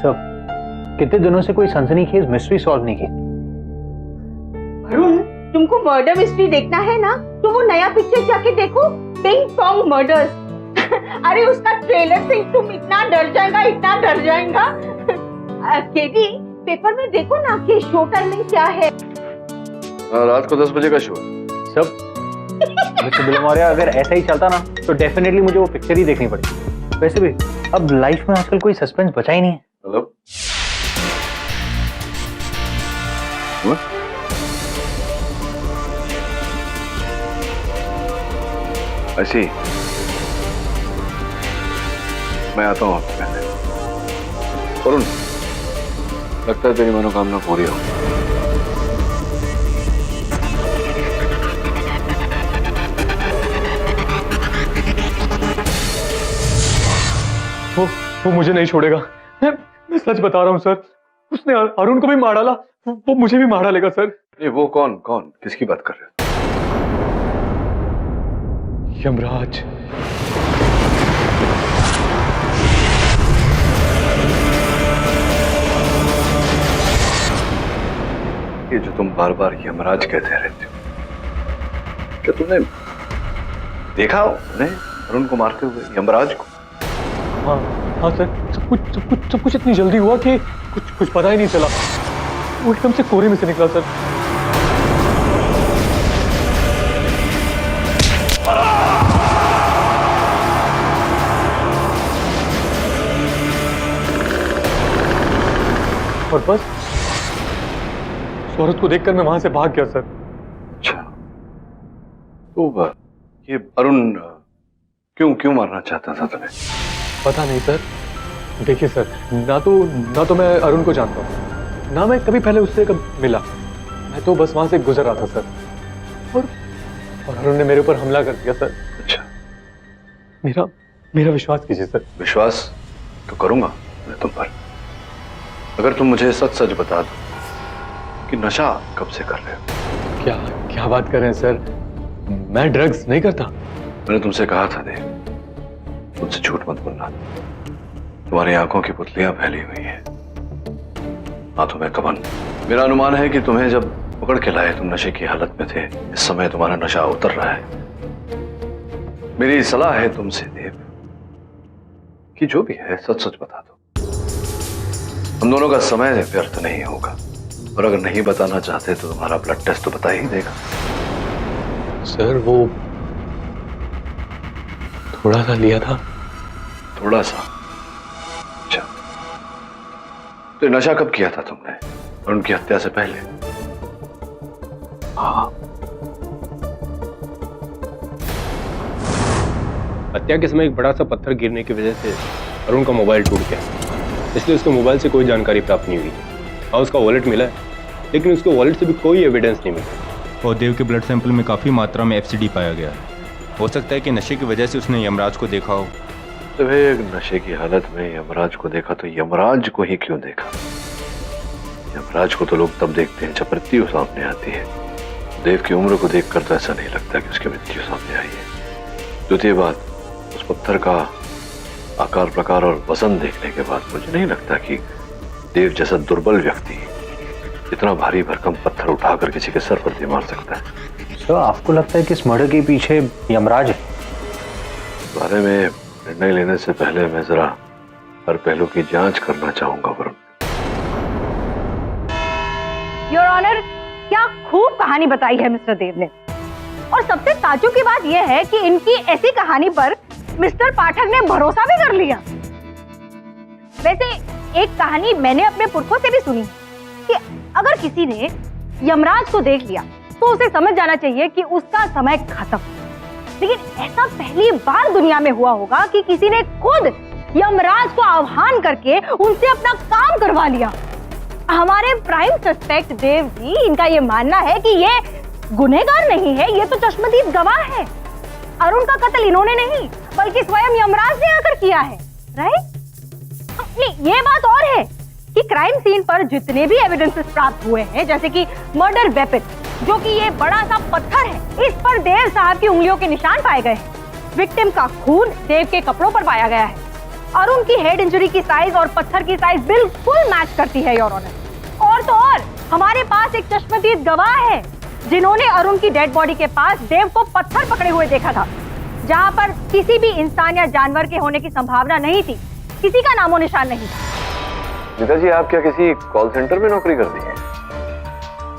सब कितने दिनों से कोई सनसनीखेज मिस्ट्री सॉल्व नहीं की। अरुण, तुमको मर्डर मिस्ट्री देखना है ना तो वो नया पिक्चर जाके देखो, पिंग पोंग मर्डर्स। अरे उसका ट्रेलर से तुम इतना डर जाएगा, इतना डर जाएगा। केडी, पेपर में देखो ना कि शो टाइमिंग क्या है। रात को 10 बजे का शो। सब मिस्टर बिलमौरिया, अगर ऐसा ही चलता ना तो डेफिनेटली मुझे वो पिक्चर ही देखनी पड़ेगी। वैसे भी अब लाइफ में आजकल कोई सस्पेंस बचा ही नहीं है। हेलो, ऐसी मैं आता हूँ आपके पहले। वरुण, लगता है तेरी मनोकामना पूरी हो। वो मुझे नहीं छोड़ेगा। मैं सच बता रहा हूँ सर, उसने अरुण को भी मार डाला, वो मुझे भी मार डालेगा सर। ये वो कौन कौन किसकी बात कर रहे हो? यमराज। ये जो तुम बार बार यमराज कहते रहते हो, क्या तुमने देखा उन्हें अरुण को मारते हुए, यमराज को? हाँ हाँ सर, सब कुछ इतनी जल्दी हुआ कि कुछ पता ही नहीं चला। वो एकदम से कोहरे में से निकला सर। और बस उस औरत को देखकर मैं वहां से भाग गया सर। अच्छा, तो ये अरुण क्यों मारना चाहता था तुम्हें? पता नहीं सर। देखिए सर, ना तो मैं अरुण को जानता हूँ, ना मैं कभी पहले उससे कभी मिला। मैं तो बस वहां से गुजर रहा था सर, और अरुण ने मेरे ऊपर हमला कर दिया सर। अच्छा, मेरा विश्वास कीजिए सर। विश्वास तो करूंगा मैं तुम पर, अगर तुम मुझे सच बता दो कि नशा कब से कर रहे हो। क्या बात कर रहे हैं सर, मैं ड्रग्स नहीं करता। मैंने तुमसे कहा था देव, मुझसे झूठ मत बोलना। तुम्हारी आंखों की पुतलियां फैली हुई हैं, हाथों में कबन। मेरा अनुमान है कि तुम्हें जब पकड़ के लाए तुम नशे की हालत में थे। इस समय तुम्हारा नशा उतर रहा है। मेरी सलाह है तुमसे देव कि जो भी है सच बता दो। हम दोनों का समय व्यर्थ नहीं होगा, और अगर नहीं बताना चाहते तो तुम्हारा ब्लड टेस्ट तो बता ही देगा। सर वो थोड़ा सा लिया था। थोड़ा सा? अच्छा, तो नशा कब किया था तुमने? और उनकी हत्या से पहले? हाँ। हत्या के समय एक बड़ा सा पत्थर गिरने की वजह से अरुण का मोबाइल टूट गया, इसलिए उसके मोबाइल से कोई जानकारी प्राप्त नहीं हुई। हाँ, उसका वॉलेट मिला है, लेकिन उसके वॉलेट से भी कोई एविडेंस नहीं मिला। और देव के ब्लड सैंपल में काफ़ी मात्रा में एफसीडी पाया गया है। हो सकता है कि नशे की वजह से उसने यमराज को देखा हो। तो भाई नशे की हालत में यमराज को देखा, तो यमराज को ही क्यों देखा? यमराज को तो लोग तब देखते हैं जब मृत्यु सामने आती है। देव की उम्र को देखकर तो ऐसा नहीं लगता कि उसकी मृत्यु सामने आई है। द्वितीय बात, उस पत्थर का आकार प्रकार और वजन देखने के बाद मुझे नहीं लगता कि देव जैसा दुर्बल व्यक्ति इतना भारी भरकम पत्थर उठाकर किसी के सर पर दे मार सकता है। तो आपको लगता है कि इस मर्डर के पीछे यमराज है? इस बारे में निर्णय लेने से पहले मैं जरा हर पहलू की जांच करना चाहूंगा वरुण। योर ऑनर, क्या खूब कहानी बताई है मिस्टर देव ने। और सबसे ताज्जुब की बात यह है कि इनकी ऐसी कहानी पर मिस्टर पाठक ने भरोसा भी कर लिया। वैसे एक कहानी मैंने अपने पुरखों से भी सुनी कि अगर किसी ने यमराज को देख लिया तो उसे समझ जाना चाहिए कि उसका समय खत्म। लेकिन ऐसा पहली बार दुनिया में हुआ होगा कि किसी ने खुद यमराज को आह्वान करके उनसे अपना काम करवा लिया। हमारे प्राइम सस्पेक्ट देव जी, इनका ये मानना है कि ये गुनहगार नहीं है, ये तो चश्मदीद गवाह है। अरुण का कत्ल इन्होंने नहीं बल्कि स्वयं यमराज ने आकर किया है, राइट? नहीं, ये बात और है कि क्राइम सीन पर जितने भी एविडेंसेस प्राप्त हुए हैं, जैसे कि मर्डर वेपन जो कि ये बड़ा सा पत्थर है, इस पर देव साहब की उंगलियों के निशान पाए गए हैं। विक्टिम का खून देव के कपड़ों पर पाया गया है। अरुण की हेड इंजरी की साइज और पत्थर की साइज बिल्कुल मैच करती है योर ऑनर। और तो और हमारे पास एक चश्मदीद गवाह है जिन्होंने अरुण की डेड बॉडी के पास देव को पत्थर पकड़े हुए देखा था, जहां पर किसी भी इंसान या जानवर के होने की संभावना नहीं थी, किसी का नामो निशान नहीं था। नीता जी, आप क्या किसी कॉल सेंटर में नौकरी करती हैं?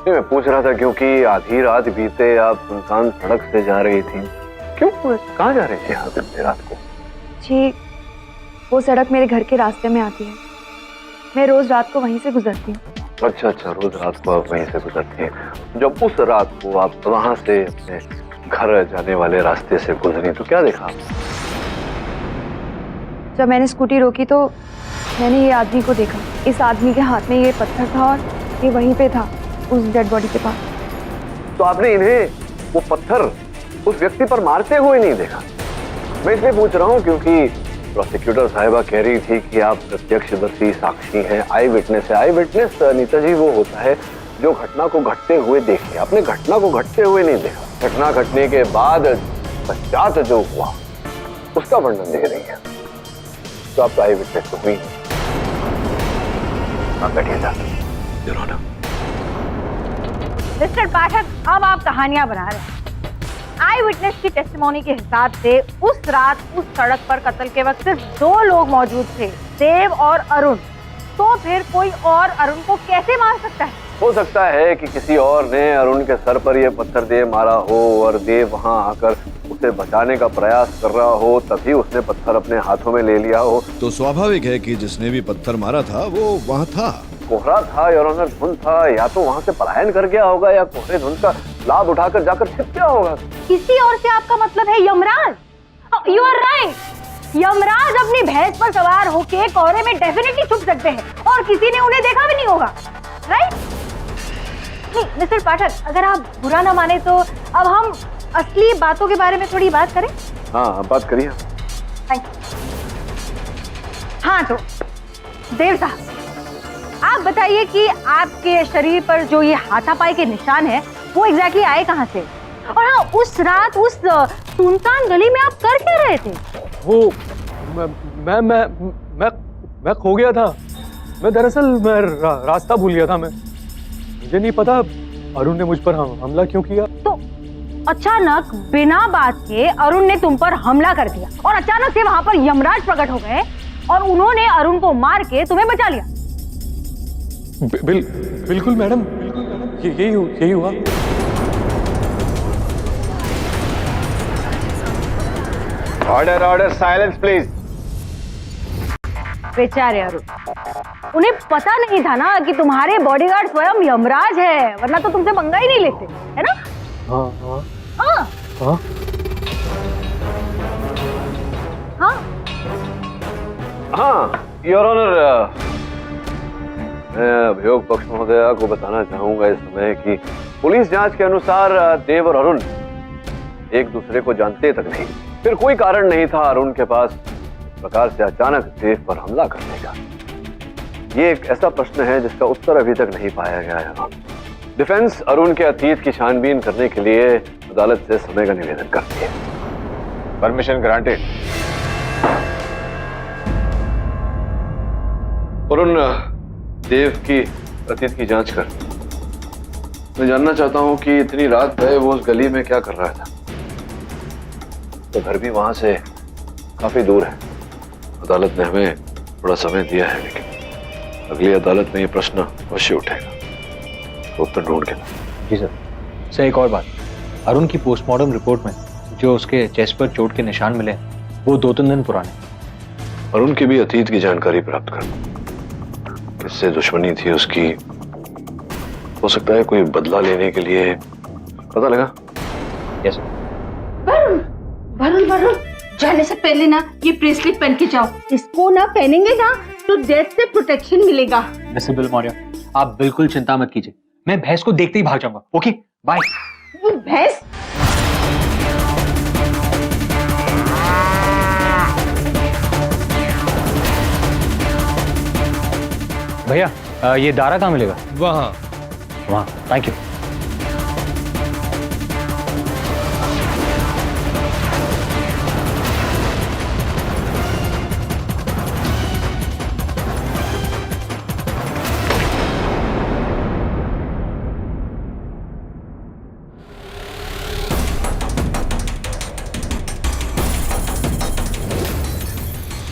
नहीं, मैं पूछ रहा था क्योंकि आधी रात बीते आप सुनसान सड़क से जा रही थी। क्यों, कहाँ जा रही थी आप इतनी रात को? जी, वो सड़क मेरे घर के रास्ते में आती है। मैं रोज रात को वहीं से गुजरती हूँ। अच्छा, रोज रात को आप वहीं से गुजरती हैं। जब उस रात को आप वहां से अपने घर जाने वाले रास्ते से गुजरी तो क्या देखा? जब मैंने स्कूटी रोकी तो मैंने ये आदमी को देखा। इस आदमी के हाथ में ये पत्थर था और ये वहीं पे था, उस डेड बॉडी के पास। तो आपने इन्हें वो पत्थर उस व्यक्ति पर मारते हुए नहीं देखा? मैं इसलिए पूछ रहा हूँ क्योंकि प्रोसिक्यूटर साहिबा कह रही थी कि आप प्रत्यक्षदर्शी साक्षी हैं, आई विटनेस है। आई विटनेस नीता जी वो होता है जो घटना को घटते हुए देखे। आपने घटना को घटते हुए नहीं देखा, घटना घटने के बाद पश्चात जो हुआ उसका वर्णन दे रही है। तो आप आई विटनेस तो हुई। मिस्टर पाठक, अब आप कहानियां बना रहे हैं। आई विटनेस की टेस्टिमोनी के हिसाब से उस रात उस सड़क पर कत्ल के वक्त सिर्फ 2 लोग मौजूद थे, देव और अरुण। तो फिर कोई और अरुण को कैसे मार सकता है? हो सकता है कि किसी और ने अरुण के सर पर यह पत्थर दे मारा हो और देव वहां आकर उसे बचाने का प्रयास कर रहा हो, तभी उसने पत्थर अपने हाथों में ले लिया हो। तो स्वाभाविक है कि जिसने भी पत्थर मारा था वो वहाँ था। कोहरा था, योर ऑनर, धुंध था, या तो वहां से पलायन कर गया होगा या कोहरे धुंध का लाभ उठाकर जाकर छिप गया होगा। किसी और से आपका मतलब है Yamraj? You are right. Yamraj अपनी भैंस पर सवार होके कोहरे में डेफिनेटली छुप सकते हैं और किसी ने उन्हें देखा भी नहीं होगा, राइट? नहीं मिस्टर पाठक, अगर आप बुरा ना माने तो अब हम असली बातों के बारे में थोड़ी बात करें। हाँ, बात करिए। Thank you. हाँ तो देव साहब, आप बताइए कि आपके शरीर पर जो ये हाथापाई के निशान है वो एग्जैक्टली आए कहाँ से? और हाँ, उस रात उस सुनसान गली में आप कर क्या रहे थे? वो मैं खो गया था। मैं दरअसल रास्ता भूल गया था। मुझे नहीं पता अरुण ने मुझ पर हमला क्यों किया। तो अचानक बिना बात के अरुण ने तुम पर हमला कर दिया और अचानक से वहां पर यमराज प्रकट हो गए और उन्होंने अरुण को मार के तुम्हें बचा लिया। बिल्कुल मैडम, यही हुआ। Order, silence please. बेचारे अरुण, उन्हें पता नहीं था ना कि तुम्हारे बॉडीगार्ड स्वयं यमराज है, वरना तो तुमसे पंगा ही नहीं लेते, है ना? हाँ, योर ऑनर, मैं अभियोग पक्ष महोदया को बताना चाहूंगा इस समय कि पुलिस जांच के अनुसार देव और अरुण एक दूसरे को जानते तक नहीं। फिर कोई कारण नहीं था अरुण के पास इस प्रकार से अचानक देव पर हमला करने का। ये एक ऐसा प्रश्न है जिसका उत्तर अभी तक नहीं पाया गया है। डिफेंस अरुण के अतीत की छानबीन करने के लिए अदालत से समय का निवेदन करती है। Permission granted. अरुण, देव की अतीत की जांच कर। मैं जानना चाहता हूं कि इतनी रात गए वो उस गली में क्या कर रहा था। तो घर भी वहां से काफी दूर है। अदालत ने हमें थोड़ा समय दिया है, लेकिन अगली अदालत में ये प्रश्न अवश्य उठेगा। उत्तर ढूंढ के। जी सर, एक और बात, अरुण की पोस्टमार्टम रिपोर्ट में जो उसके चेस्ट पर चोट के निशान मिले वो 2-3 दिन पुराने। अरुण की भी अतीत की जानकारी प्राप्त कर, किससे दुश्मनी थी उसकी, हो सकता है कोई बदला लेने के लिए। पता लगा? Yes sir. वरुण, जाने से पहले ना ये ब्रेसलेट पहन के जाओ। इसको ना पहनेंगे ना तो डेथ से प्रोटेक्शन मिलेगा। मिस्टर बिल मौर्य, आप बिल्कुल चिंता मत कीजिए, मैं भैंस को देखते ही भाग जाऊंगा। Okay, bye. भैंस? भैया, ये दारा कहाँ मिलेगा? वहाँ। Thank you.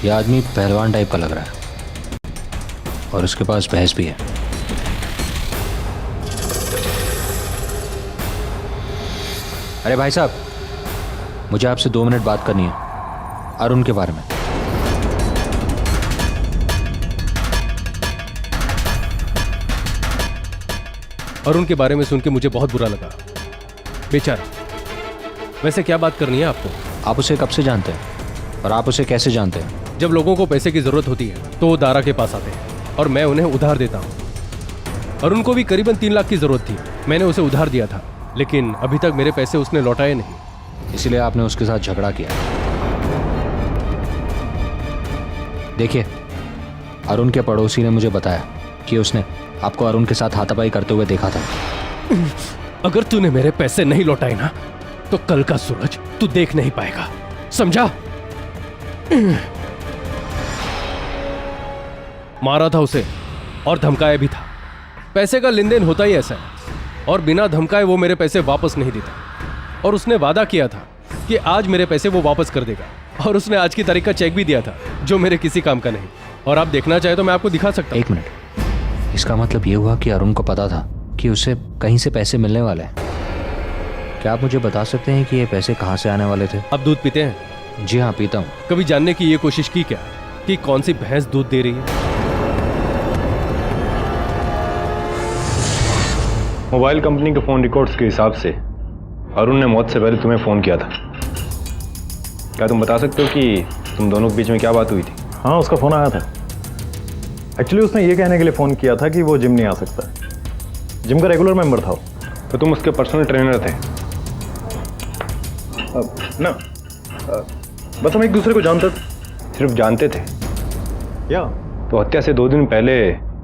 यह आदमी पहलवान टाइप का लग रहा है और उसके पास भैंस भी है। अरे भाई साहब, मुझे आपसे 2 मिनट बात करनी है अरुण के बारे में। अरुण के बारे में सुन के मुझे बहुत बुरा लगा, बेचारा। वैसे क्या बात करनी है आपको? आप उसे कब से जानते हैं और आप उसे कैसे जानते हैं? जब लोगों को पैसे की जरूरत होती है तो वो दारा के पास आते हैं और मैं उन्हें उधार देता हूँ। अरुण को भी करीबन 3 लाख की जरूरत थी, मैंने उसे उधार दिया था, लेकिन अभी तक मेरे पैसे उसने लौटाए नहीं। इसलिए आपने उसके साथ झगड़ा किया। देखिए, अरुण के पड़ोसी ने मुझे बताया कि उसने आपको अरुण के साथ हाथापाई करते हुए देखा था। अगर तूने मेरे पैसे नहीं लौटाए ना तो कल का सूरज तू देख नहीं पाएगा, समझा? मारा था उसे और धमकाया भी था। पैसे का लेन देन होता ही ऐसा है, और बिना धमकाए वो मेरे पैसे वापस नहीं देता। और उसने वादा किया था कि आज मेरे पैसे वो वापस कर देगा, और उसने आज की तारीख का चेक भी दिया था जो मेरे किसी काम का नहीं। और आप देखना चाहे तो मैं आपको दिखा सकता हूं। 1 मिनट, इसका मतलब ये हुआ कि अरुण को पता था कि उसे कहीं से पैसे मिलने वाले हैं। क्या आप मुझे बता सकते हैं कि ये पैसे कहाँ से आने वाले थे? आप दूध पीते हैं? जी हाँ, पीता हूँ। कभी जानने की ये कोशिश की क्या कि कौन सी भैंस दूध दे रही है? मोबाइल कंपनी के फ़ोन रिकॉर्ड्स के हिसाब से अरुण ने मौत से पहले तुम्हें फ़ोन किया था। क्या तुम बता सकते हो कि तुम दोनों के बीच में क्या बात हुई थी? हाँ, उसका फ़ोन आया था। एक्चुअली उसने ये कहने के लिए फ़ोन किया था कि वो जिम नहीं आ सकता। जिम का रेगुलर मेंबर था वो। तो तुम उसके पर्सनल ट्रेनर थे? ना, बस हम एक दूसरे को जानते थे। सिर्फ जानते थे? या तो हत्या से 2 दिन पहले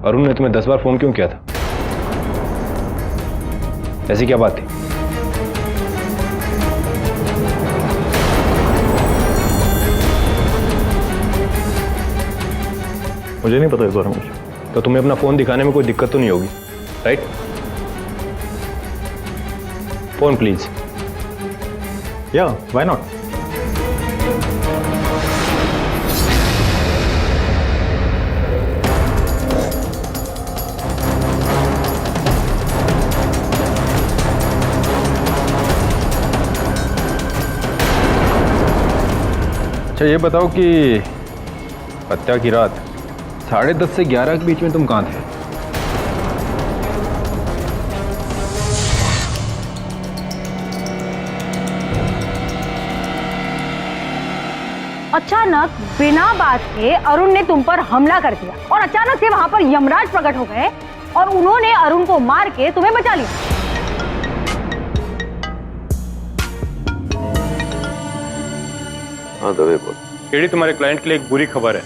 अरुण ने तुम्हें 10 बार फ़ोन क्यों किया था? ऐसी क्या बात थी? मुझे नहीं पता इस बारे में कुछ। तो तुम्हें अपना फ़ोन दिखाने में कोई दिक्कत तो नहीं होगी, राइट? Phone please. या, व्हाई नॉट? अच्छा ये बताओ कि हत्या की रात 10:30 से 11 के बीच में तुम कहाँ थे? अचानक बिना बात के अरुण ने तुम पर हमला कर दिया और अचानक से वहां पर यमराज प्रकट हो गए और उन्होंने अरुण को मार के तुम्हें बचा लिया। हाँ दवे बोल। केडी, तुम्हारे क्लाइंट के लिए एक बुरी खबर है।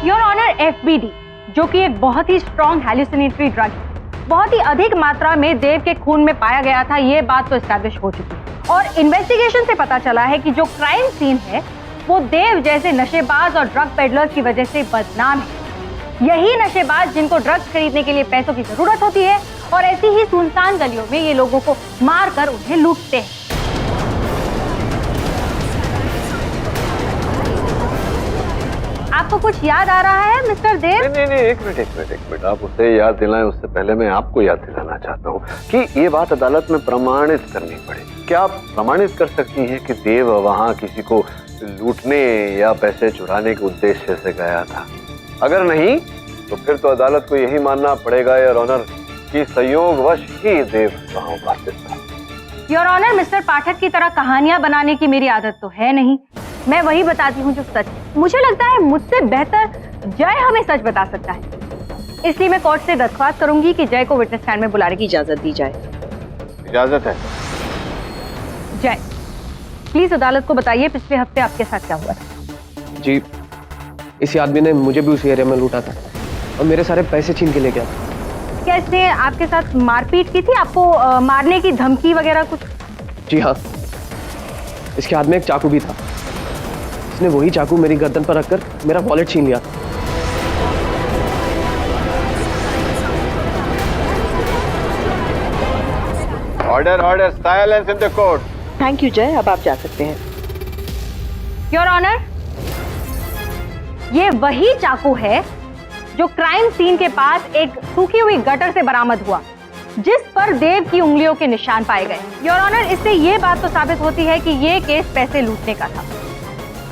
योर ऑनर, FBD, जो कि एक बहुत ही स्ट्रॉन्ग हेलुसिनेटरी ड्रग है, बहुत ही अधिक मात्रा में देव के खून में पाया गया था, ये बात तो एस्टैब्लिश हो चुकी है। और इन्वेस्टिगेशन से पता चला है कि जो क्राइम सीन है वो देव जैसे नशेबाज और ड्रग पेडलर्स की वजह से बदनाम है। यही नशेबाज जिनको ड्रग्स खरीदने के लिए पैसों की जरूरत होती है और ऐसी ही सुनसान गलियों में ये लोगों को मारकर उन्हें लूटते हैं। आपको कुछ याद आ रहा है मिस्टर देव? नहीं, एक मिनट। आप उसे याद दिलाएं उससे पहले मैं आपको याद दिलाना चाहता हूँ कि ये बात अदालत में प्रमाणित करनी पड़ेगी। क्या आप प्रमाणित कर सकती हैं कि देव वहाँ किसी को लूटने या पैसे चुराने के उद्देश्य से गया था? अगर नहीं तो फिर तो अदालत को यही मानना पड़ेगा योर ऑनर कि संयोगवश ही देव वहाँ उपस्थित था। योर ऑनर, मिस्टर पाठक की तरह कहानियां बनाने की मेरी आदत तो है नहीं। मैं वही बताती हूँ जो सच है। मुझे लगता है मुझसे बेहतर जय हमें सच बता सकता है, इसलिए मैं कोर्ट से दरख्वास्त करूंगी कि जय को विटनेस स्टैंड में बुलाने की इजाजत दी जाए। इजाजत है? जय, प्लीज अदालत को बताइए पिछले हफ्ते आपके साथ क्या हुआ था। जी, इसी आदमी ने मुझे भी उस एरिया में लूटा था और मेरे सारे पैसे छीन के ले गया। क्या इसने आपके साथ मारपीट की थी, आपको मारने की धमकी वगैरह कुछ? जी हाँ, इसके हाथ में एक चाकू भी था। इसने वही चाकू मेरी गर्दन पर रखकर मेरा वॉलेट छीन लिया। Order, silence in the court. Thank you जय, अब आप जा सकते हैं। योर ऑनर, ये वही चाकू है जो क्राइम सीन के पास एक सूखी हुई गटर से बरामद हुआ, जिस पर देव की उंगलियों के निशान पाए गए। योर ऑनर, इससे ये बात तो साबित होती है कि ये केस पैसे लूटने का था।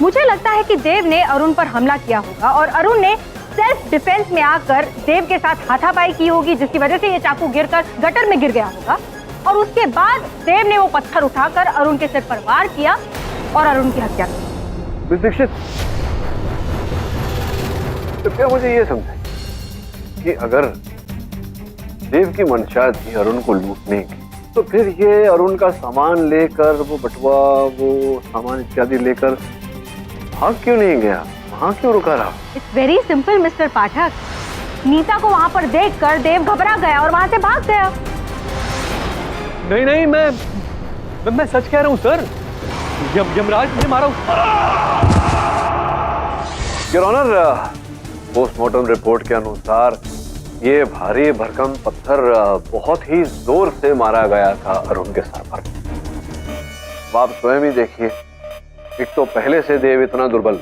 मुझे लगता है कि देव ने अरुण पर हमला किया होगा और अरुण ने सेल्फ डिफेंस में आकर देव के साथ हाथापाई की होगी, जिसकी वजह से ये चाकू गिरकर गटर में गिर गया होगा और उसके बाद देव ने वो पत्थर उठाकर अरुण के सिर पर वार किया और अरुण की हत्या की। मिस दीक्षित, तो क्या मुझे ये समझाइए कि अगर देव की मंशा थी अरुण को लूटने की, तो फिर ये अरुण का सामान लेकर, वो बटुआ, वो सामान इत्यादि लेकर भाग क्यों नहीं गया, वहां क्यों रुका रहा? इट्स वेरी सिंपल मिस्टर पाठक। नीता को वहां पर देखकर देव घबरा गया और वहां से भाग गया। नहीं नहीं, मैं सच कह रहा हूँ सर। यमराज ने मारा। योर ऑनर, पोस्टमार्टम रिपोर्ट के अनुसार ये भारी भरकम पत्थर बहुत ही जोर से मारा गया था अरुण के सर पर। आप स्वयं ही देखिए, एक तो पहले से देव इतना दुर्बल,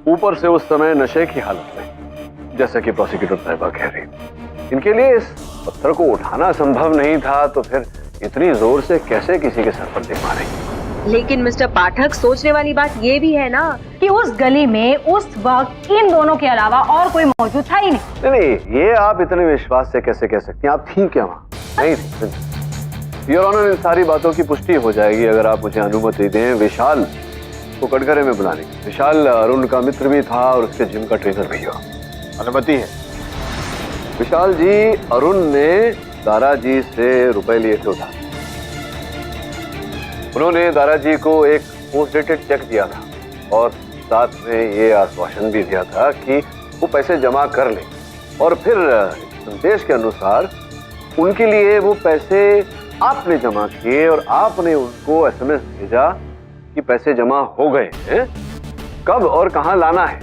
ऊपर से उस समय नशे की हालत में, जैसा कि प्रोसिक्यूटर साहिबा कह रही। इनके लिए इस पत्थर को उठाना संभव नहीं था, तो फिर इतनी जोर से कैसे किसी के सर पर दे मारेंगे? लेकिन मिस्टर पाठक, सोचने वाली बात ये भी है ना कि उस गली में उस वक्त इन दोनों के अलावा और कोई मौजूद था ही नहीं। नहीं, ये आप इतने विश्वास से कैसे कह सकती हैं? आप थी क्या वहां? नहीं थी। योर ऑनर, इन सारी बातों की पुष्टि हो जाएगी अगर आप मुझे अनुमति दें विशाल को कटघरे में बुलाने की। विशाल अरुण का मित्र भी था और उसके जिम का ट्रेनर भी हुआ। अनुमति है? विशाल जी, अरुण ने दाराजी से रुपए लिए थे उधार। उन्होंने दाराजी को एक पोस्ट डेटेड चेक दिया था और साथ में ये आश्वासन भी दिया था कि वो पैसे जमा कर ले, और फिर संदेश के अनुसार उनके लिए वो पैसे आपने जमा किए और आपने उनको एसएमएस भेजा कि पैसे जमा हो गए हैं, कब और कहां लाना है।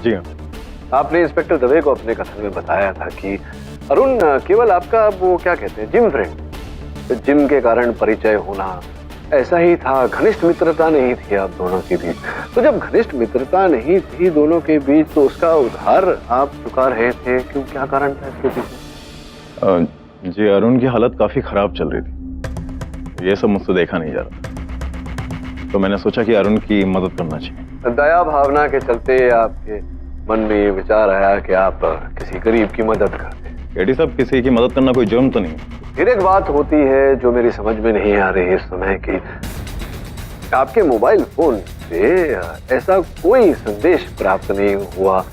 जी हाँ। आपने इंस्पेक्टर दवे को अपने कथन में बताया था कि अरुण केवल आपका वो क्या कहते हैं जिम फ्रेंड, जिम के कारण परिचय होना ऐसा ही था, घनिष्ठ मित्रता नहीं थी आप दोनों के बीच। तो जब घनिष्ठ मित्रता नहीं थी दोनों के बीच, तो उसका उधार आप चुका रहे थे, क्यों, क्या कारण था इसके पीछे? जी, अरुण की हालत काफी खराब चल रही थी, ये सब मुझसे देखा नहीं जा रहा, तो मैंने सोचा कि अरुण की मदद करना चाहिए। दया भावना के चलते आपके मन में ये विचार आया कि आप किसी गरीब की मदद करते। एडी साहब, किसी की मदद करना कोई जुर्म तो नहीं। फिर एक बात होती है जो मेरी समझ में नहीं आ रही इस समय की, आपके मोबाइल फोन से ऐसा कोई संदेश प्राप्त नहीं हुआ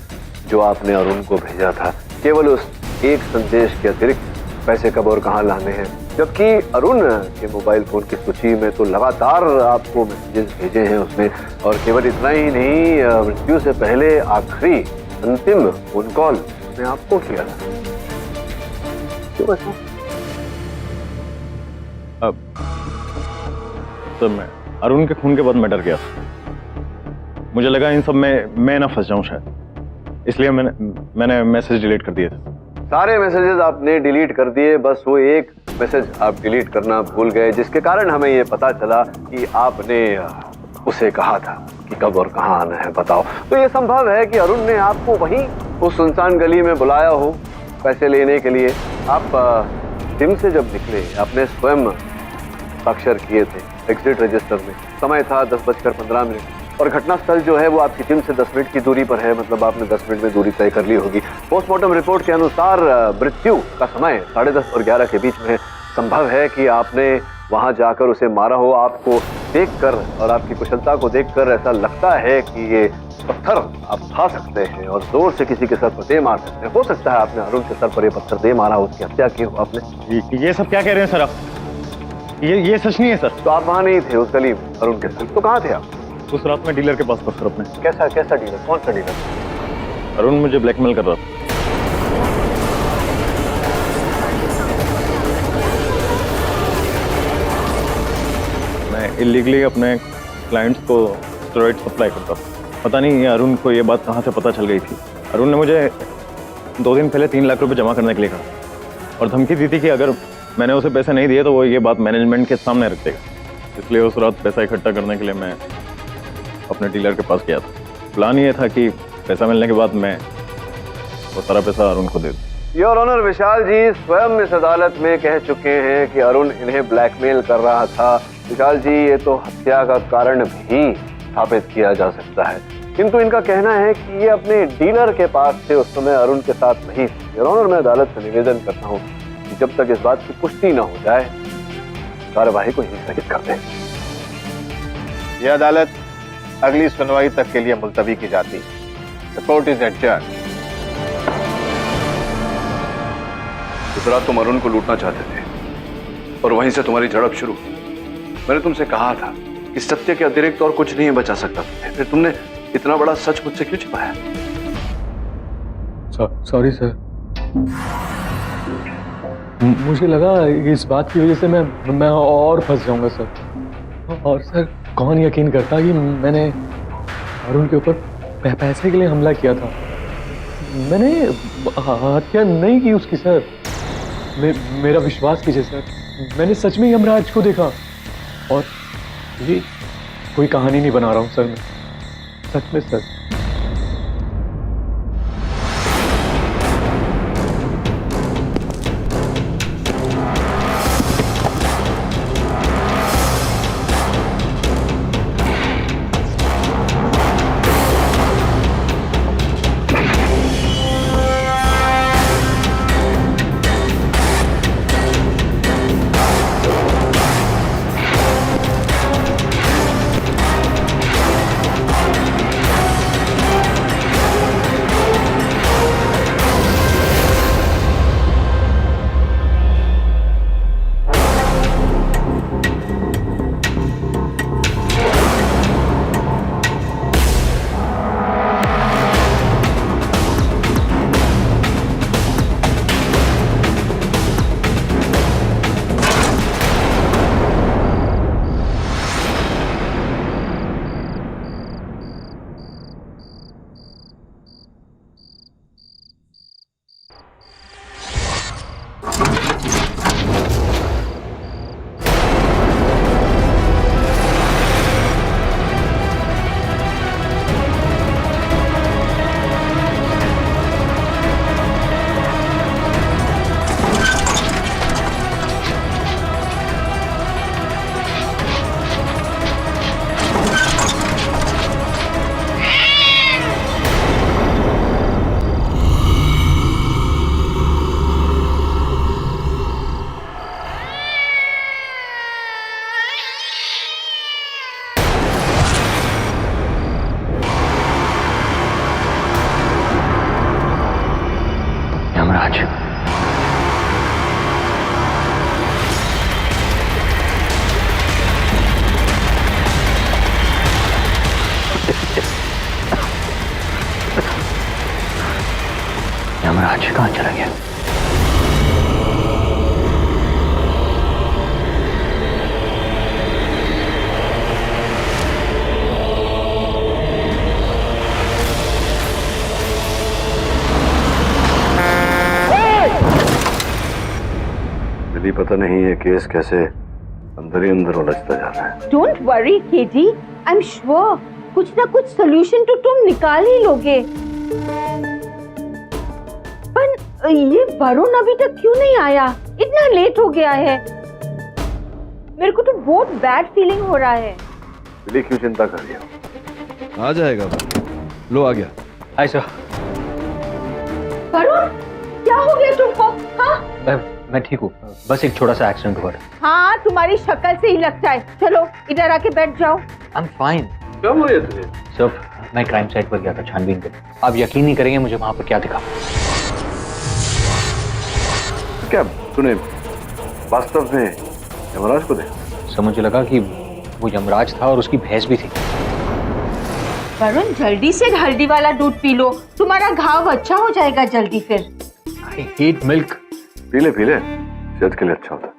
जो आपने अरुण को भेजा था, केवल उस एक संदेश के अतिरिक्त पैसे कब और कहां लाने हैं, जबकि अरुण के मोबाइल फोन की सूची में तो लगातार आपको मैसेजेस भेजे हैं उसने, और केवल इतना ही नहीं, मृत्यु से पहले आखिरी अंतिम फोन कॉल उसने आपको किया था। क्यों ऐसा? अब तो मैं अरुण के खून के बाद मैं डर गया था, मुझे लगा इन सब में मैं ना फंस जाऊं शायद, इसलिए मैंने मैसेज डिलीट कर दिए थे। सारे मैसेजेस आपने डिलीट कर दिए, बस वो एक मैसेज आप डिलीट करना भूल गए, जिसके कारण हमें ये पता चला कि आपने उसे कहा था कि कब और कहां आना है बताओ। तो ये संभव है कि अरुण ने आपको वहीं उस सुनसान गली में बुलाया हो पैसे लेने के लिए। आप जिम से जब निकले आपने स्वयं साक्षर किए थे एग्जिट रजिस्टर में, समय था 10:15 और घटनास्थल जो है वो आपकी जिम से 10 मिनट की दूरी पर है, मतलब आपने 10 मिनट में दूरी तय कर ली होगी। पोस्टमार्टम रिपोर्ट के अनुसार मृत्यु का समय 10:30 और 11 के बीच में। संभव है कि आपने वहां जाकर उसे मारा हो। आपको देखकर और आपकी कुशलता को देखकर ऐसा लगता है कि ये पत्थर आप उठा सकते हैं और जोर से किसी के सर पर दे मार सकते हैं। हो सकता है आपने अरुण के सर पर ये पत्थर दे मारा हो, उसकी हत्या की हो आपने। ये सब क्या कह रहे हैं सर आप? ये सच नहीं है सर। तो आप वहां नहीं थे उस गली में अरुण के साथ, तो कहाँ थे आप? उस रात में डीलर के पास था सर अपने। कैसा डीलर? कौन सा डीलर? अरुण मुझे ब्लैकमेल कर रहा था। मैं इलीगली अपने क्लाइंट्स को स्टेरॉइड सप्लाई करता था। पता नहीं ये अरुण को ये बात कहाँ से पता चल गई थी। अरुण ने मुझे 2 दिन पहले 3 लाख रुपए जमा करने के लिए कहा और धमकी दी थी कि अगर मैंने उसे पैसे नहीं दिए तो वो ये बात मैनेजमेंट के सामने रख देगा। इसलिए उस रात पैसा इकट्ठा करने के लिए मैं अपने डीलर के पास गया था। प्लान ये था कि पैसा मिलने के बाद मैं वो सारा पैसा अरुण को दे दूं। योर ऑनर, विशाल जी स्वयं इस अदालत में कह चुके हैं कि अरुण इन्हें ब्लैकमेल कर रहा था। विशाल जी, ये तो हत्या का कारण भी स्थापित किया जा सकता है, किंतु इनका कहना है कि ये अपने डीलर के पास थे, उस समय अरुण के साथ नहीं थे। योर ऑनर, मैं अदालत से निवेदन करता हूँ कि जब तक इस बात की पुष्टि न हो जाए कार्यवाही को ही स्थगित कर दें। यह अदालत अगली सुनवाई तक के लिए मुलतवी की जाती है। The court is adjourn. इस रात तुम अरुण को लूटना चाहते थे और वहीं से तुम्हारी झड़प शुरू। मैंने तुमसे कहा था कि सत्य के अतिरिक्त और कुछ नहीं बचा सकता तुम्हें, फिर तुमने इतना बड़ा सच मुझसे क्यों छिपाया? सॉरी सर, मुझे लगा इस बात की वजह से मैं और फंस जाऊंगा सर। और सर, कौन यकीन करता कि मैंने अरुण के ऊपर पैसे के लिए हमला किया था। मैंने हत्या नहीं की उसकी सर। मेरा विश्वास कीजिए सर, मैंने सच में यमराज को देखा। और ये कोई कहानी नहीं बना रहा हूँ सर, मैं सच में सर। यमराज, यमराज कहाँ चला गया? यदि पता नहीं ये केस कैसे अंदर ही अंदर उलझता जा रहा है। Don't worry Katie, I am sure कुछ ना कुछ सोल्यूशन तो तुम निकाल ही लोगे। पर ये वरुण अभी तक क्यों नहीं आया? इतना लेट हो गया है। मेरे को तो बहुत बैड फीलिंग हो रहा है। इसलिए क्यों चिंता कर रही हो? आ जाएगा। लो, आ गया। Hi sir. वरुण, क्या हो गया तुमको? हाँ, मैं ठीक हूँ, बस एक छोटा सा एक्सीडेंट हुआ। हाँ, तुम्हारी शक्ल से ही लगता है। चलो इधर आके बैठ जाओ। I am fine. क्या हुआ तुझे? सर, मैं क्राइम साइट पर गया था छानबीन करने। आप यकीन नहीं करेंगे मुझे वहां पर क्या दिखा। क्या तूने वास्तव में यमराज को देखा? सर, मुझे लगा कि वो यमराज था और उसकी भैंस भी थी। वरुण, जल्दी से हल्दी वाला दूध पी लो, तुम्हारा घाव अच्छा हो जाएगा जल्दी फिर। I hate milk. पीले पीले, सेहत के लिए अच्छा होता है।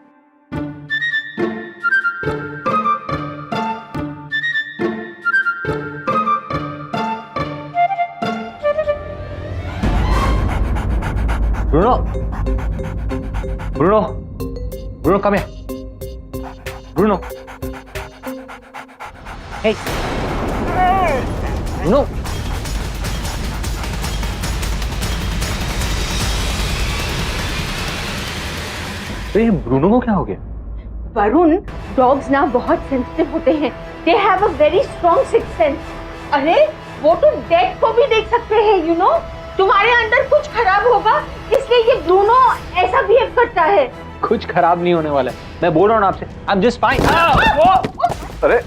Bruno, Bruno, Bruno, come here. Bruno. Hey. No तो ये ब्रूनो को क्या हो गया? वरुण, डॉग्स ना बहुत सेंसिटिव होते हैं। They have a very strong sixth sense. अरे वो तो डेड को भी देख सकते हैं, यू नो। तुम्हारे अंदर कुछ खराब होगा इसलिए ये ब्रूनो ऐसा बिहेव करता है। कुछ खराब नहीं होने वाला है, मैं बोल रहा हूँ आपसे। I am just fine. अरे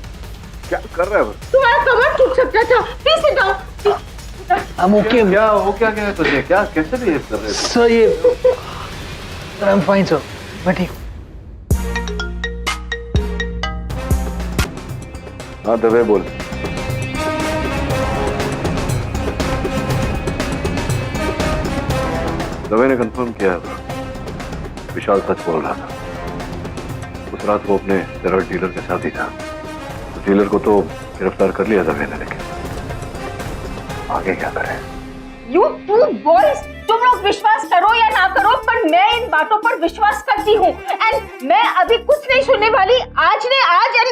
क्या कर रहे हो? तुम्हारा कमर टूट सकता था। Please sit down. I am okay. क्या हो क्या क्या है तुझे? क्या कैसे बिहेव कर रहे हो? सर ये आई एम फाइन सर, मैं ठीक हूँ। हाँ दबे बोल। दबे ने कंफर्म किया है, विशाल सच बोल रहा था। उस रात वो अपने ड्रग डीलर के साथ ही था। उस डीलर को तो गिरफ्तार कर लिया दबे ने, लेकिन आगे क्या करें? You two boys, तुम लोग विश्वास करो या ना करो, पर मैं इन बातों पर विश्वास करती हूँ। एंड मैं अभी कुछ नहीं सुनने वाली। आज ने आज एंड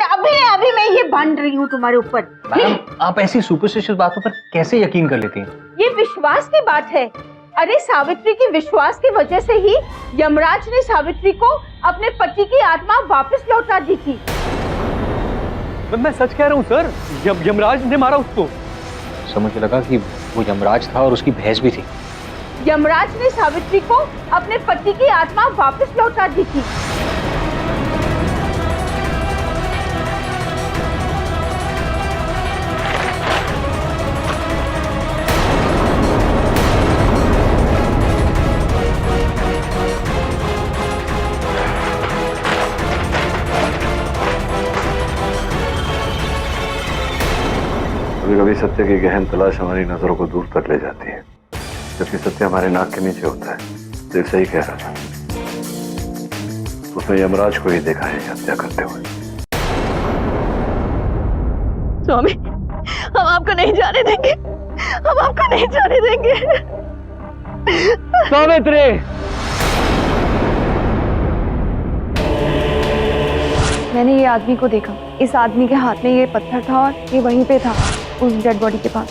अभी मैं ये बांध रही हूँ तुम्हारे ऊपर। मैडम, आप ऐसी सुपरस्टिशियस बातों पर कैसे यकीन कर लेती हैं? ये विश्वास की बात है। अरे सावित्री की विश्वास की वजह से ही यमराज ने सावित्री को अपने पति की आत्मा वापस लौटा दी थी। मैं सच कह रहा हूँ सर, यमराज ने मारा उसको। सर मुझे लगा कि वो यमराज था और उसकी भैंस भी थी। यमराज ने सावित्री को अपने पति की आत्मा वापस लौटा दी थी। कभी कभी सत्य की गहन तलाश हमारी नजरों को दूर तक ले जाती है, जबकि सत्य हमारे नाक के नीचे होता है। देव सही कह रहा था, उसने यमराज को ही देखा है हत्या करते हुए। स्वामी, हम आपको नहीं जाने देंगे, हम आपको नहीं जाने देंगे। सावित्री, मैंने ये आदमी को देखा। इस आदमी के हाथ में ये पत्थर था और ये वहीं पे था, उस डेड बॉडी के पास।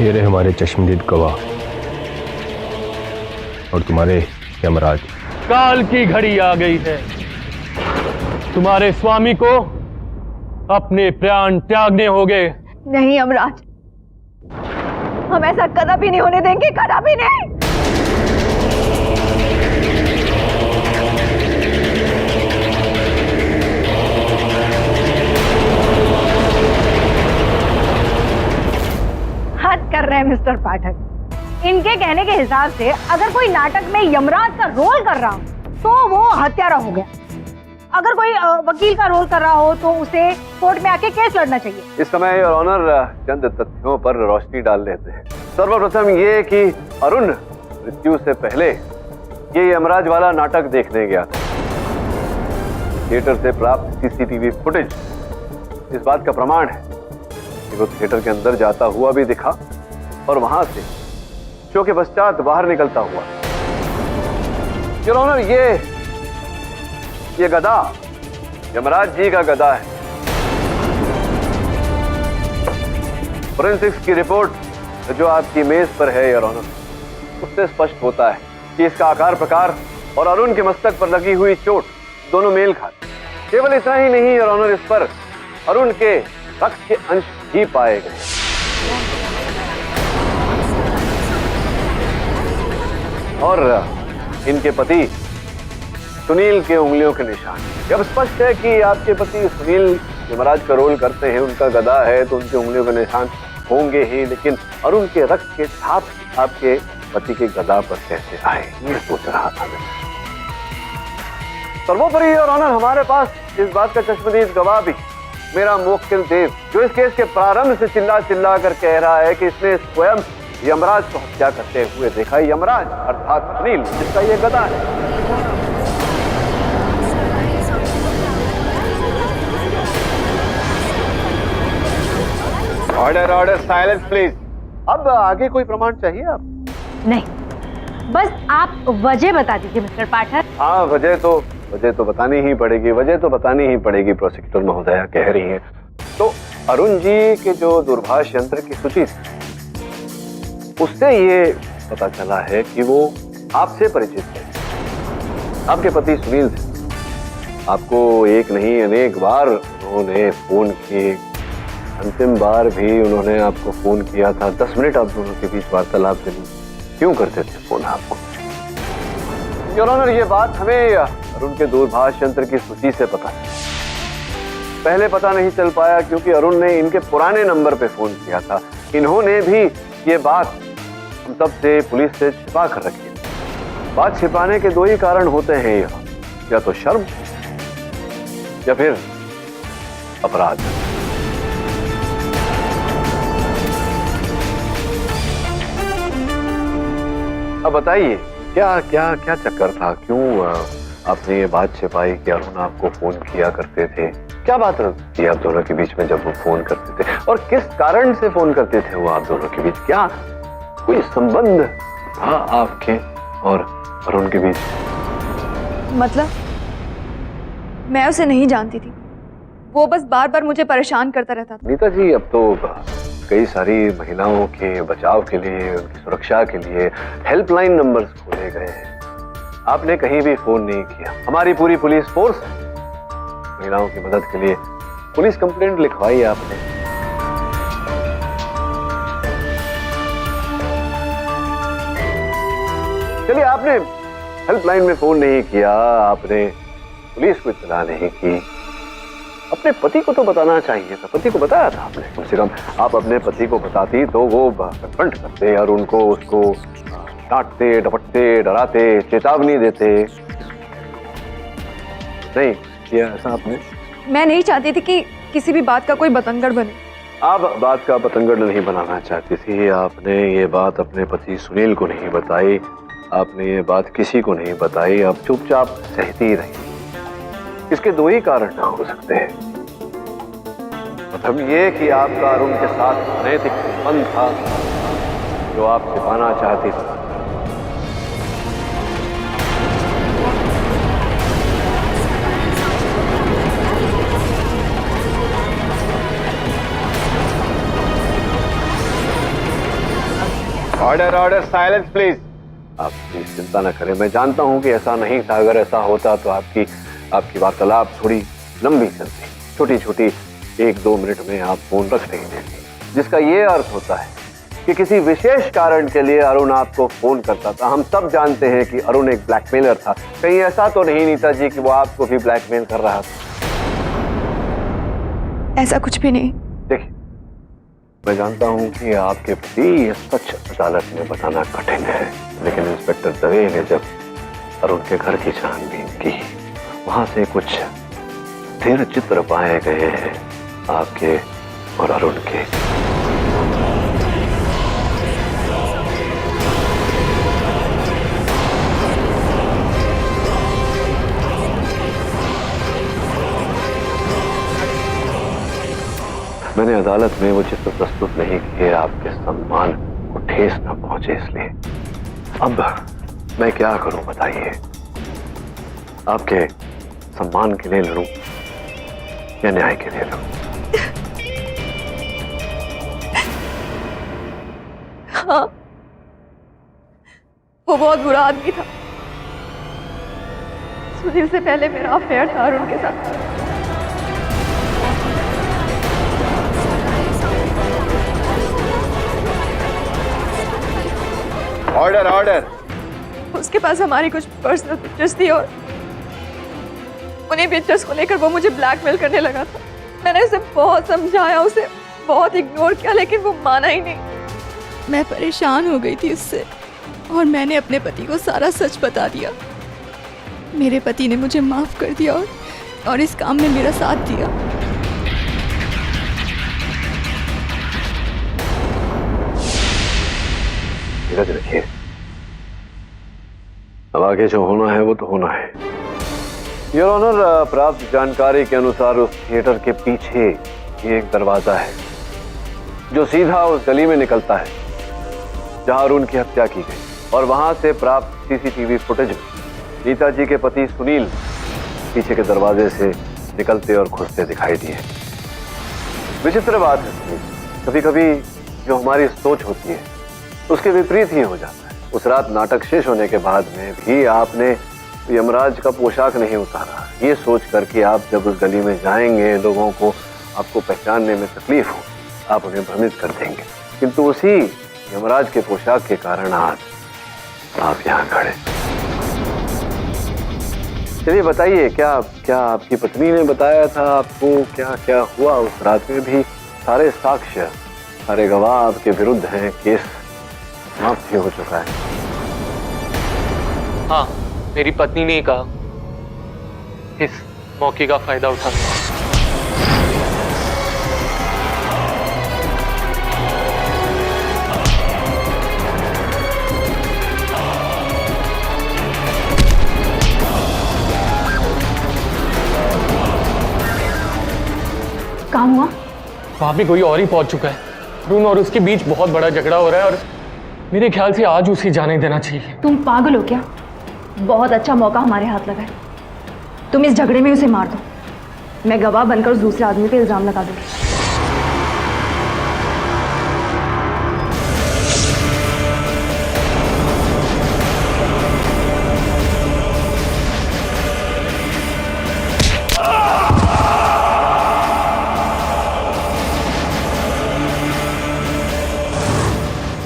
ये रहे हमारे चश्मदीद गवाह और तुम्हारे यमराज। काल की घड़ी आ गई है। तुम्हारे स्वामी को अपने प्राण त्यागने होंगे। नहीं यमराज, हम ऐसा कदापि नहीं होने देंगे, कदापि नहीं। हद कर रहे हैं मिस्टर पाठक। इनके कहने के हिसाब से अगर कोई नाटक में यमराज का रोल कर रहा हो तो वो हत्यारा हो गया। अगर कोई वकील का रोल कर रहा हो तो उसे कोर्ट में आके केस लड़ना चाहिए। इस समय योर ऑनर चंद तथ्यों पर रोशनी डाल लेते हैं। सर्वप्रथम ये कि अरुण मृत्यु से पहले ये यमराज वाला नाटक देखने गया था। थिएटर से प्राप्त सीसीटीवी फुटेज इस बात का प्रमाण है कि वो थिएटर के अंदर जाता हुआ भी दिखा और वहां से शो के पश्चात बाहर निकलता हुआ। योर ऑनर, ये गदा यमराज जी का गदा है। फोरेंसिक्स की रिपोर्ट जो आपकी मेज पर है योर ऑनर, उससे स्पष्ट होता है कि इसका आकार प्रकार और अरुण के मस्तक पर लगी हुई चोट दोनों मेल खाते। केवल इतना ही नहीं योर ऑनर, इस पर अरुण के रक्त के अंश ही पाए गए। और इनके पति सुनील के उंगलियों के निशान। जब स्पष्ट है कि आपके पति सुनील यमराज का रोल करते हैं, उनका गदा है तो उनके उंगलियों के निशान होंगे ही, लेकिन अरुण के रक्त के छाप आपके पति के गदा पर कैसे आए, ये सोच रहा था मैं। सर्वोपरि और ऑनर, हमारे पास इस बात का चश्मदीद गवाह भी मेरा मुवक्किल देव, जो इस केस के प्रारंभ से चिल्ला चिल्ला कर कह रहा है कि इसने स्वयं यमराज को हत्या करते हुए देखा। यमराज अर्थात सुनील, जिसका ये गदा है। Order order, silence please. अब आगे कोई प्रमाण चाहिए आप? नहीं, बस आप वजह बता दीजिए मिस्टर पाठक। हाँ, वजह तो बतानी ही पड़ेगी। प्रोसिक्यूटर महोदया कह रही हैं। तो अरुण जी के जो दूरभाष यंत्र की सूची थी, उससे ये पता चला है कि वो आपसे परिचित थे, आपके पति सुनील थे। आपको एक नहीं अनेक बार उन्होंने फोन किए। अंतिम बार भी उन्होंने आपको फोन किया था। 10 मिनट आप दोनों के बीच वार्तालाप क्यों करते थे फोन आपको? योर ऑनर, ये बात हमें अरुण के दूरभाष यंत्र की सूची से पता है। पहले पता नहीं चल पाया क्योंकि अरुण ने इनके पुराने नंबर पे फोन किया था। इन्होंने भी ये बात हम सब से, पुलिस से छिपा कर रखी है। बात छिपाने के दो ही कारण होते हैं, या तो शर्म या फिर अपराध। अब बताइए, क्या क्या क्या चक्कर था? क्यों आपने ये बात छिपाई कि अरुण आपको फोन किया करते थे? क्या बात थी आप दोनों के बीच में जब वो फोन करते थे, और किस कारण से फोन करते थे वो आप दोनों के बीच? क्या कोई संबंध था आपके और अरुण के बीच? मतलब मैं उसे नहीं जानती थी, वो बस बार बार मुझे परेशान करता रहता था। नीता जी, अब तो कई सारी महिलाओं के बचाव के लिए, उनकी सुरक्षा के लिए हेल्पलाइन नंबर्स खोले गए हैं। आपने कहीं भी फोन नहीं किया। हमारी पूरी पुलिस फोर्स महिलाओं की मदद के लिए पुलिस कंप्लेंट लिखवाई आपने। चलिए, आपने हेल्पलाइन में फोन नहीं किया, आपने पुलिस को इत्तला नहीं की, अपने पति को तो बताना चाहिए था। पति को बताया था आपने? कम से कम आप अपने पति को बताती तो वो कन्फ्रंट करते और उनको, उसको डांटते, डपटते, डराते, चेतावनी देते। नहीं किया ऐसा आपने? मैं नहीं चाहती थी कि किसी भी बात का कोई बतंगड़ बने। आप बात का बतंगड़ नहीं बनाना चाहती थी। आपने ये बात अपने पति सुनील को नहीं बताई, आपने ये बात किसी को नहीं बताई, आप चुपचाप सहती रही। इसके दो ही कारण हो सकते हैं। मतलब ये कि आपका अरुण के साथ नैतिक संबंध था जो आप छिपाना चाहती थी। Order order, silence please. आप प्लीज चिंता न करें, मैं जानता हूं कि ऐसा नहीं था। अगर ऐसा होता तो आपकी वार्तालाप थोड़ी लंबी चलती, छोटी छोटी 1-2 मिनट में आप फोन रख नहीं देते, जिसका ये अर्थ होता है कि किसी विशेष कारण के लिए अरुण आपको फोन करता था। हम सब जानते हैं कि अरुण एक ब्लैकमेलर था। कहीं ऐसा तो नहीं नीता जी कि वो आपको भी ब्लैकमेल कर रहा था? ऐसा कुछ भी नहीं। देखिए, मैं जानता हूं कि आपके प्रति ये सच अदालत में बताना कठिन है, लेकिन इंस्पेक्टर दवे ने जब अरुण के घर की छानबीन की, वहां से कुछ स्थिर चित्र पाए गए हैं आपके और अरुण के। मैंने अदालत में वो चित्र प्रस्तुत नहीं किए, आपके सम्मान को ठेस न पहुंचे इसलिए। अब मैं क्या करूं बताइए? आपके सम्मान के लिए लड़ूं या न्याय के लिए लड़ूं? हाँ, वो बहुत बुरा आदमी था। सुनील से पहले मेरा अफेयर था अरुण के साथ। Order order. उसके पास हमारी कुछ पर्सनल पिक्चर्स थी और उन्हीं पिक्चर्स को लेकर वो मुझे ब्लैकमेल करने लगा था। मैंने उसे बहुत समझाया, उसे बहुत इग्नोर किया, लेकिन वो माना ही नहीं। मैं परेशान हो गई थी उससे और मैंने अपने पति को सारा सच बता दिया। मेरे पति ने मुझे माफ कर दिया और इस काम में मेरा साथ दिया। धीरज रखिए, अब आगे जो होना है वो तो होना है। योर ऑनर, प्राप्त जानकारी के अनुसार उस थिएटर के पीछे ये एक दरवाजा है जो सीधा उस गली में निकलता है जहां अरुण की हत्या की गई, और वहां से प्राप्त सीसीटीवी फुटेज में नीता जी के पति सुनील पीछे के दरवाजे से निकलते और घुसते दिखाई दिए। विचित्र बात है सुनील, कभी कभी जो हमारी सोच होती है उसके विपरीत ही हो जाता है। उस रात नाटक शेष होने के बाद में भी आपने यमराज का पोशाक नहीं उतारा, ये सोच कर कि आप जब उस गली में जाएंगे लोगों को आपको पहचानने में तकलीफ हो, आप उन्हें भ्रमित कर देंगे, किंतु उसी यमराज के पोशाक के कारण आज आप यहाँ खड़े। चलिए बताइए, क्या क्या आपकी पत्नी ने बताया था आपको, क्या क्या हुआ उस रात में? भी सारे साक्ष्य, सारे गवाह आपके विरुद्ध हैं, केस समाप्त ही हो चुका है। हाँ, मेरी पत्नी ने कहा इस मौके का फायदा उठाना। काम हुआ? वहां भी कोई और ही पहुंच चुका है। अरुण और उसके बीच बहुत बड़ा झगड़ा हो रहा है और मेरे ख्याल से आज उसे जाने देना चाहिए। तुम पागल हो क्या? बहुत अच्छा मौका हमारे हाथ लगा है। तुम इस झगड़े में उसे मार दो, मैं गवाह बनकर उस दूसरे आदमी पे इल्जाम लगा दूंगी।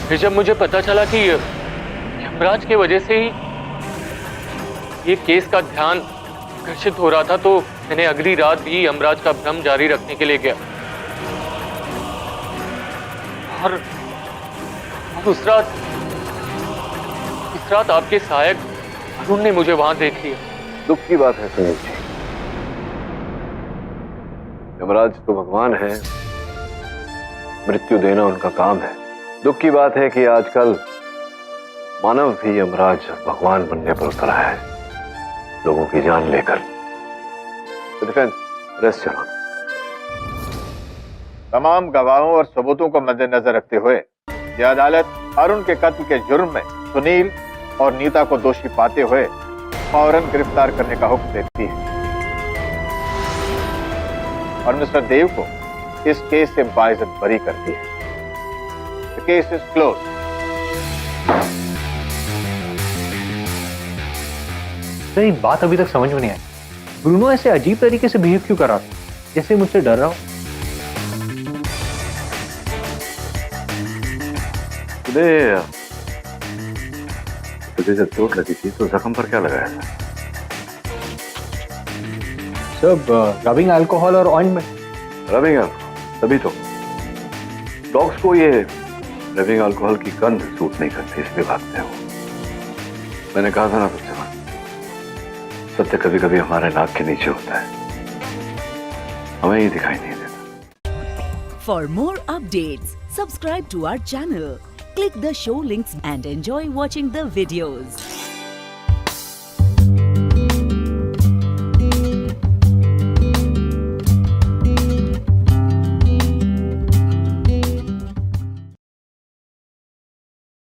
फिर जब मुझे पता चला कि यमराज की वजह से ही ये केस का ध्यान आकर्षित हो रहा था, तो मैंने अगली रात भी यमराज का भ्रम जारी रखने के लिए गया। और उस रात आपके सहायक अरुण ने मुझे वहां देख लिया। दुख की बात है सुनील जी, यमराज तो भगवान है, मृत्यु देना उनका काम है। दुख की बात है कि आजकल मानव भी यमराज भगवान बनने पर उतरा है, लोगों की जान लेकर। डिफेंस रेस्ट चलो। तमाम गवाहों और सबूतों को मद्देनजर रखते हुए यह अदालत अरुण के कत्ल के जुर्म में सुनील और नीता को दोषी पाते हुए फौरन गिरफ्तार करने का हुक्म देती है और मिस्टर देव को इस केस से बाइज्जत बरी करती है। The case is closed. Sir एक बात अभी तक समझ में नहीं आई, ब्रूनो ऐसे अजीब तरीके से बिहेव क्यों कर रहा था, जैसे मुझसे डर रहा हो? तुझे जब चोट लगी थी तो जख्म पर क्या लगाया था? सब रबिंग अल्कोहल और ऑइंटमेंट। रबिंग अल्कोहल, तभी तो डॉग्स को ये रबिंग अल्कोहल की गंध सूट नहीं करती, इसलिए भागते हो। मैंने कहा था ना तुझसे, सत्य कभी कभी हमारे नाक के नीचे होता है, हमें ही दिखाई नहीं देता। For more updates subscribe to our channel, click the show links and enjoy watching the videos.